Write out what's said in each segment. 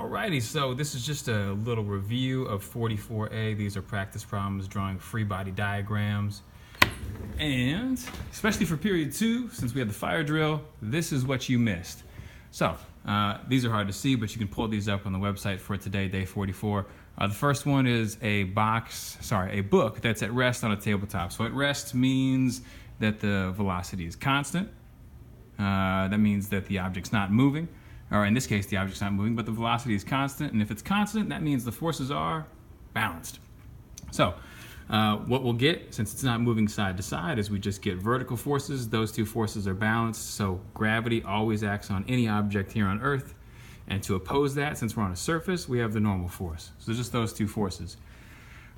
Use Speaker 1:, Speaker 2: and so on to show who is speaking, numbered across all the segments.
Speaker 1: Alrighty, so this is just a little review of 44A. These are practice problems drawing free body diagrams. And especially for period 2, since we had the fire drill, this is what you missed. So these are hard to see, but you can pull these up on the website for today, day 44. The first one is a book that's at rest on a tabletop. So at rest means that the velocity is constant. That means that the object's not moving. Or in this case, the object's not moving, but the velocity is constant. And if it's constant, that means the forces are balanced. So what we'll get, since it's not moving side to side, is we just get vertical forces. Those two forces are balanced. So gravity always acts on any object here on Earth. And to oppose that, since we're on a surface, we have the normal force. So just those two forces.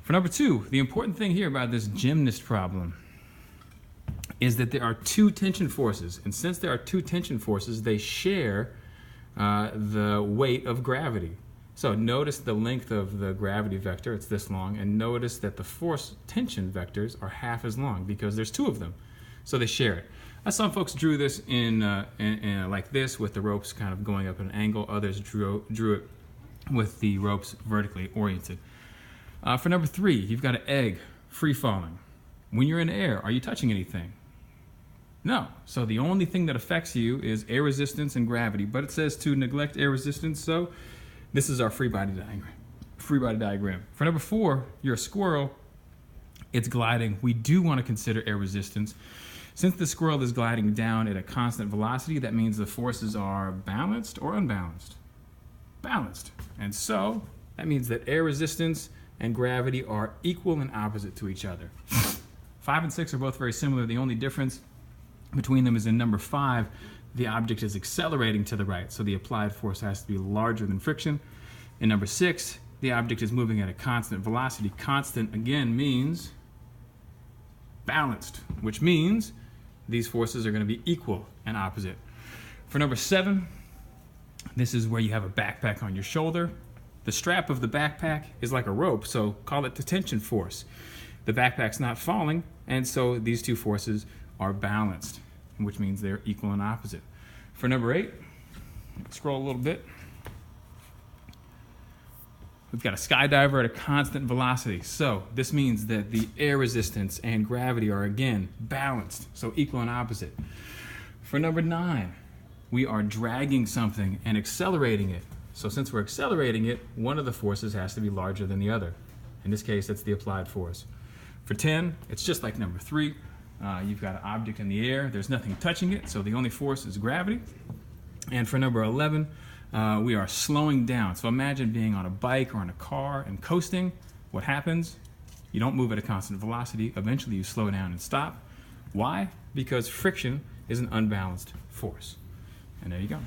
Speaker 1: For number 2, the important thing here about this gymnast problem is that there are two tension forces. And since there are two tension forces, they share the weight of gravity. So notice the length of the gravity vector, it's this long, and notice that the force tension vectors are half as long because there's two of them. So they share it. Some folks drew this in like this with the ropes kind of going up at an angle. Others drew it with the ropes vertically oriented. For number 3, you've got an egg free falling. When you're in air, are you touching anything? No. So the only thing that affects you is air resistance and gravity, but it says to neglect air resistance, so this is our free body diagram. For number 4, you're a squirrel, it's gliding. We do want to consider air resistance. Since the squirrel is gliding down at a constant velocity, that means the forces are balanced or unbalanced? Balanced. And so that means that air resistance and gravity are equal and opposite to each other. 5 and 6 are both very similar. The only difference between them is in number 5, the object is accelerating to the right, so the applied force has to be larger than friction. In number 6, the object is moving at a constant velocity. Constant, again, means balanced, which means these forces are going to be equal and opposite. For number 7, this is where you have a backpack on your shoulder. The strap of the backpack is like a rope, so call it the tension force. The backpack's not falling, and so these two forces are balanced, which means they're equal and opposite. For number 8, scroll a little bit. We've got a skydiver at a constant velocity. So this means that the air resistance and gravity are again balanced, so equal and opposite. For number 9, we are dragging something and accelerating it. So since we're accelerating it, one of the forces has to be larger than the other. In this case, that's the applied force. For 10, it's just like number 3. You've got an object in the air, there's nothing touching it, so the only force is gravity. And for number 11, we are slowing down. So imagine being on a bike or in a car and coasting. What happens? You don't move at a constant velocity. Eventually you slow down and stop. Why? Because friction is an unbalanced force. And there you go.